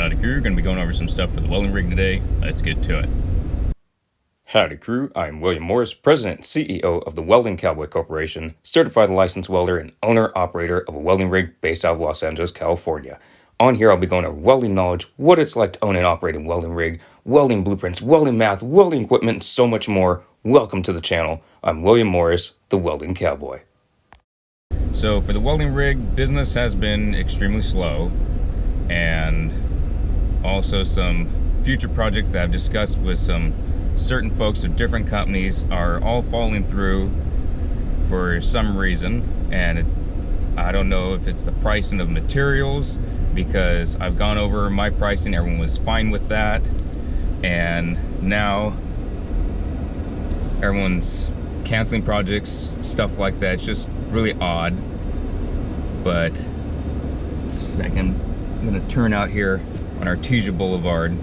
Howdy crew, gonna be going over some stuff for the welding rig today. Let's get to it. Howdy crew, I'm William Morris, President and CEO of the Welding Cowboy Corporation, certified licensed welder and owner-operator of a welding rig based out of Los Angeles, California. On here I'll be going over welding knowledge, what it's like to own and operate a welding rig, welding blueprints, welding math, welding equipment, and so much more. Welcome to the channel. I'm William Morris, the Welding Cowboy. So for the welding rig, business has been extremely slow, and also some future projects that I've discussed with some certain folks of different companies are all falling through for some reason. And I don't know if it's the pricing of materials, because I've gone over my pricing, everyone was fine with that, and now everyone's canceling projects, stuff like that. It's just really odd. But just a second, I'm gonna turn out here on Artesia Boulevard.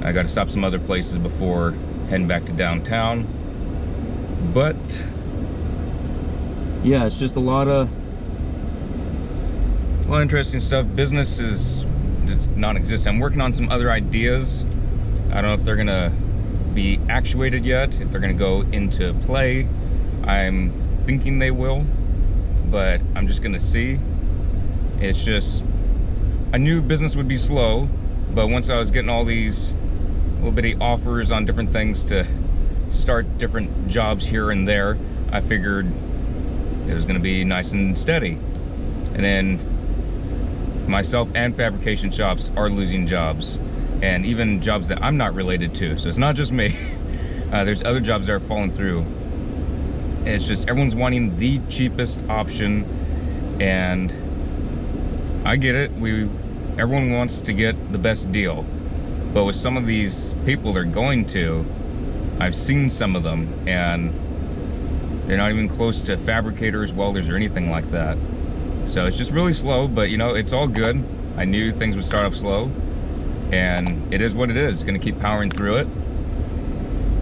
I gotta stop some other places before heading back to downtown. But yeah, it's just a lot of interesting stuff. Business is non-existent. I'm working on some other ideas. I don't know if they're gonna be actuated yet, if they're gonna go into play. I'm thinking they will, but I'm just gonna see. It's just, I knew business would be slow, but once I was getting all these little bitty offers on different things to start different jobs here and there, I figured it was gonna be nice and steady. And then myself and fabrication shops are losing jobs, and even jobs that I'm not related to. So it's not just me. There's other jobs that are falling through. It's just everyone's wanting the cheapest option, and I get it. Everyone wants to get the best deal, but with some of these people they're going to, I've seen some of them, and they're not even close to fabricators, welders, or anything like that. So it's just really slow, but you know, it's all good. I knew things would start off slow, and it is what it is. It's gonna keep powering through it.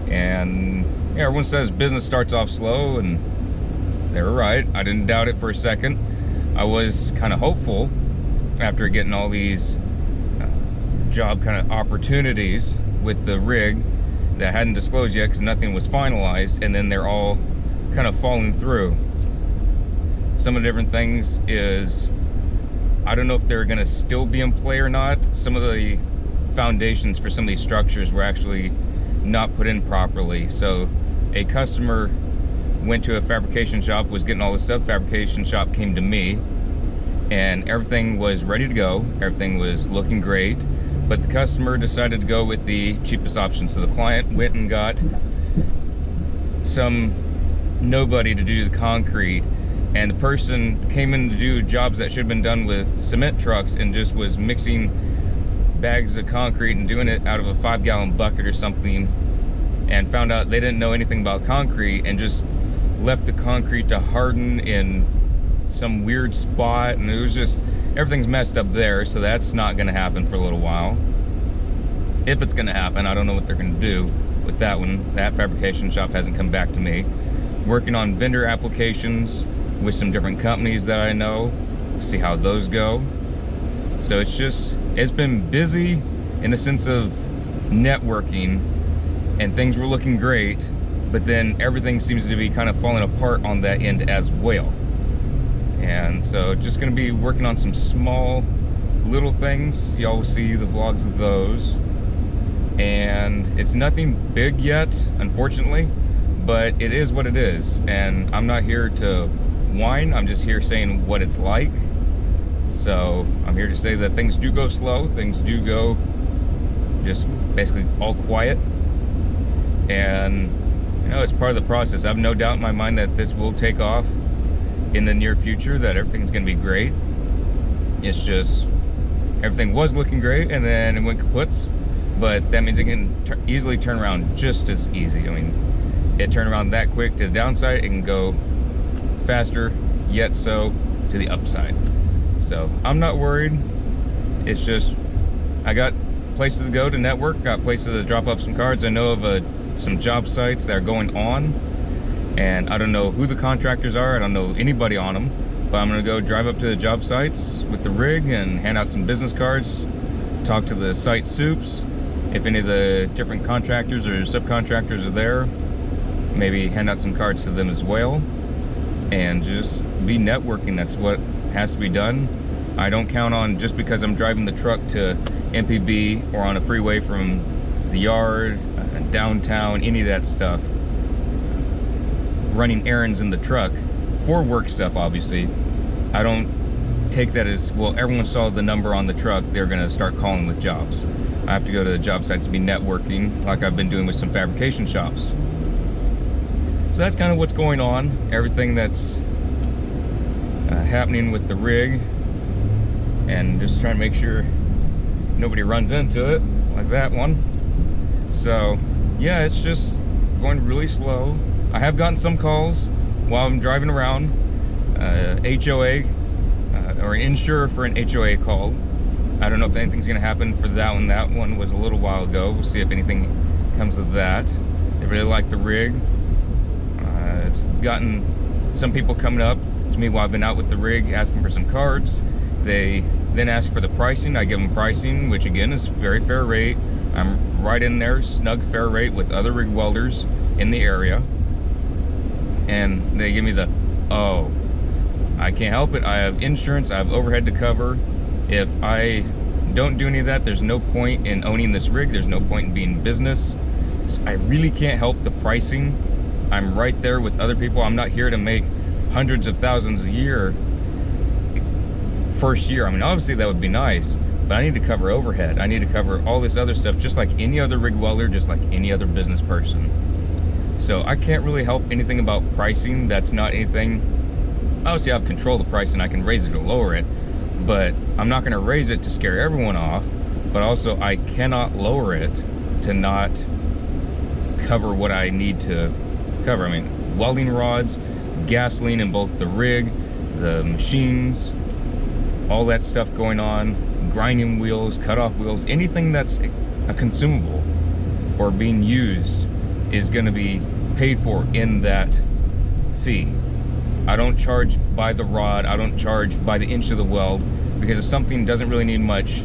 And yeah, everyone says business starts off slow, and they were right. I didn't doubt it for a second. I was kind of hopeful after getting all these job kind of opportunities with the rig that hadn't disclosed yet because nothing was finalized, and then they're all kind of falling through. Some of the different things is, I don't know if they're gonna still be in play or not. Some of the foundations for some of these structures were actually not put in properly. So a customer went to a fabrication shop, was getting all this stuff. Fabrication shop came to me, and everything was ready to go. Everything was looking great, but the customer decided to go with the cheapest option. So the client went and got some nobody to do the concrete, and the person came in to do jobs that should have been done with cement trucks and just was mixing bags of concrete and doing it out of a 5-gallon bucket or something, and found out they didn't know anything about concrete and just left the concrete to harden in some weird spot, and it was just, everything's messed up there. So that's not gonna happen for a little while. If it's gonna happen, I don't know what they're gonna do with that one. That fabrication shop hasn't come back to me. Working on vendor applications with some different companies that I know, see how those go. So it's been busy in the sense of networking, and things were looking great, but then everything seems to be kind of falling apart on that end as well. And so just gonna be working on some small little things. Y'all will see the vlogs of those, and it's nothing big yet, unfortunately, but it is what it is. And I'm not here to whine, I'm just here saying what it's like. So I'm here to say that things do go slow, things do go just basically all quiet, and you know, it's part of the process. I have no doubt in my mind that this will take off in the near future, that everything's gonna be great. It's just, everything was looking great and then it went kaputs, but that means it can easily turn around just as easy. I mean, it turned around that quick to the downside, it can go faster, yet so, to the upside. So I'm not worried. It's just, I got places to go to network, got places to drop off some cards. I know of some job sites that are going on, and I don't know who the contractors are, I don't know anybody on them, but I'm gonna go drive up to the job sites with the rig and hand out some business cards talk to the site soups, if any of the different contractors or subcontractors are there, maybe hand out some cards to them as well, and just be networking. That's what has to be done. I don't count on, just because I'm driving the truck to MPB or on a freeway from the yard, downtown, any of that stuff, running errands in the truck for work stuff, obviously. I don't take that as, well, everyone saw the number on the truck, they're gonna start calling with jobs. I have to go to the job sites to be networking, like I've been doing with some fabrication shops. So that's kind of what's going on, everything that's happening with the rig, and just trying to make sure nobody runs into it, like that one. So yeah, it's just going really slow. I have gotten some calls while I'm driving around. HOA, or an insurer for an HOA called. I don't know if anything's gonna happen for that one. That one was a little while ago. We'll see if anything comes of that. They really like the rig. It's gotten some people coming up to me while I've been out with the rig asking for some cards. They then ask for the pricing. I give them pricing, which again is very fair rate. I'm right in there, snug fair rate with other rig welders in the area. And they give me the, oh, I can't help it. I have insurance, I have overhead to cover. If I don't do any of that, there's no point in owning this rig. There's no point in being in business. So I really can't help the pricing. I'm right there with other people. I'm not here to make hundreds of thousands a year first year. I mean, obviously that would be nice, but I need to cover overhead. I need to cover all this other stuff, just like any other rig welder, just like any other business person. So I can't really help anything about pricing. That's not anything. Obviously I have control of the price and I can raise it or lower it, but I'm not gonna raise it to scare everyone off, but also I cannot lower it to not cover what I need to cover. I mean, welding rods, gasoline in both the rig, the machines, all that stuff going on, grinding wheels, cut-off wheels, anything that's a consumable or being used is gonna be paid for in that fee. I don't charge by the rod, I don't charge by the inch of the weld, because if something doesn't really need much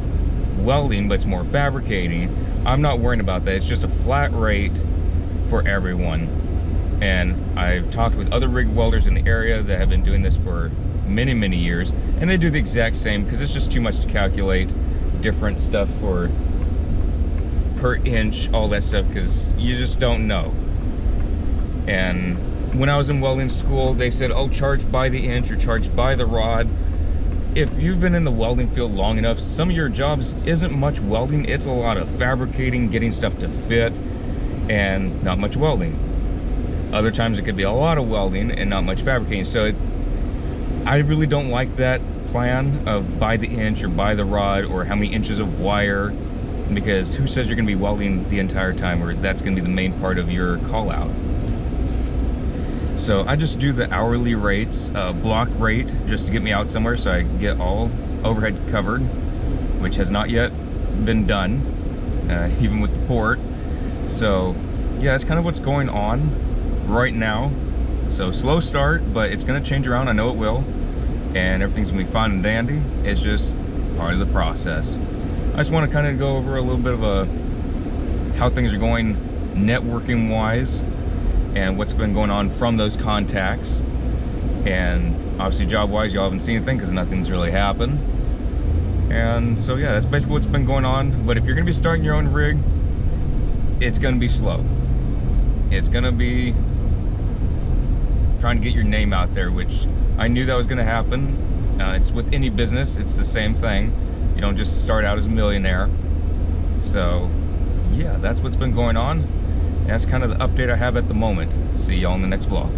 welding, but it's more fabricating, I'm not worrying about that. It's just a flat rate for everyone. And I've talked with other rig welders in the area that have been doing this for many, many years, and they do the exact same, because it's just too much to calculate different stuff for per inch, all that stuff, because you just don't know. And when I was in welding school, they said, oh, charge by the inch or charge by the rod. If you've been in the welding field long enough, some of your jobs isn't much welding, it's a lot of fabricating, getting stuff to fit, and not much welding. Other times it could be a lot of welding and not much fabricating. So I really don't like that plan of by the inch or by the rod or how many inches of wire, because who says you're gonna be welding the entire time, or that's gonna be the main part of your call out. So I just do the hourly rates, block rate, just to get me out somewhere so I get all overhead covered, which has not yet been done, even with the port. So yeah, that's kind of what's going on right now. So slow start, but it's gonna change around, I know it will, and everything's gonna be fine and dandy. It's just part of the process. I just want to kind of go over a little bit of how things are going networking wise, and what's been going on from those contacts. And obviously job wise, y'all haven't seen anything because nothing's really happened. And so yeah, that's basically what's been going on. But if you're gonna be starting your own rig, it's gonna be slow. It's gonna be trying to get your name out there, which I knew that was gonna happen. It's with any business, it's the same thing. You don't just start out as a millionaire. So yeah, that's what's been going on. That's kind of the update I have at the moment. See y'all in the next vlog.